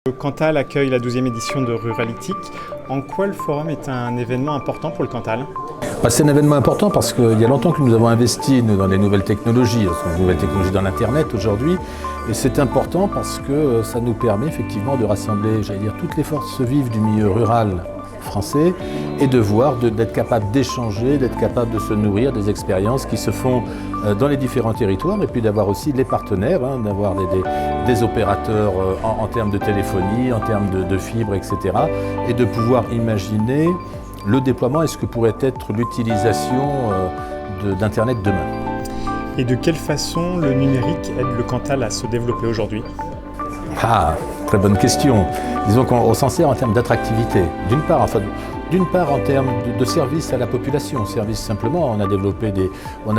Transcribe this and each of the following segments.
Le Cantal accueille la 12e édition de Ruralytique. En quoi le forum est un événement important pour le Cantal ? C'est un événement important parce qu'il y a longtemps que nous avons investi dans les nouvelles technologies, les nouvelles technologies dans l'Internet aujourd'hui. Et c'est important parce que ça nous permet effectivement de rassembler, toutes les forces vives du milieu rural français et de voir, d'être capable d'échanger, d'être capable de se nourrir des expériences qui se font dans les différents territoires et puis d'avoir aussi les partenaires, d'avoir des opérateurs en termes de téléphonie, en termes de fibres, etc. et de pouvoir imaginer le déploiement et ce que pourrait être l'utilisation d'Internet demain. Et de quelle façon le numérique aide le Cantal à se développer aujourd'hui ? Très bonne question. Disons qu'on s'en sert en termes d'attractivité. D'une part en termes de services à la population. Services simplement, on a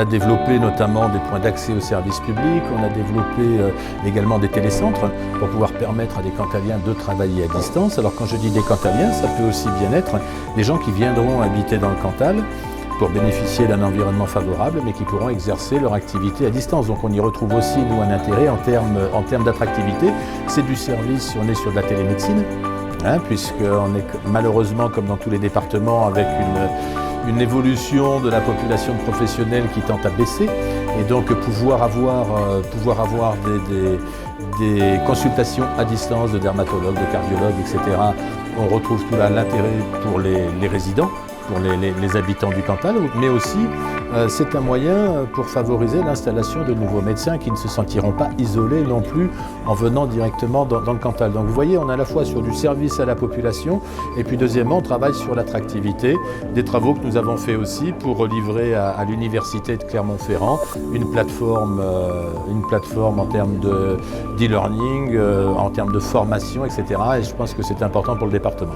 développé notamment des points d'accès aux services publics, on a développé également des télécentres pour pouvoir permettre à des Cantaliens de travailler à distance. Alors quand je dis des Cantaliens, ça peut aussi bien être des gens qui viendront habiter dans le Cantal pour bénéficier d'un environnement favorable, mais qui pourront exercer leur activité à distance. Donc on y retrouve aussi, nous, un intérêt en termes d'attractivité. C'est du service, on est sur de la télémédecine, puisqu'on est malheureusement, comme dans tous les départements, avec une évolution de la population de professionnels qui tend à baisser. Et donc pouvoir avoir des consultations à distance de dermatologues, de cardiologues, etc. On retrouve tout là l'intérêt pour les résidents, pour les habitants du Cantal, mais aussi c'est un moyen pour favoriser l'installation de nouveaux médecins qui ne se sentiront pas isolés non plus en venant directement dans le Cantal. Donc vous voyez, on est à la fois sur du service à la population et puis deuxièmement, on travaille sur l'attractivité, des travaux que nous avons fait aussi pour livrer à l'université de Clermont-Ferrand une plateforme en termes d'e-learning, en termes de formation, etc. Et je pense que c'est important pour le département.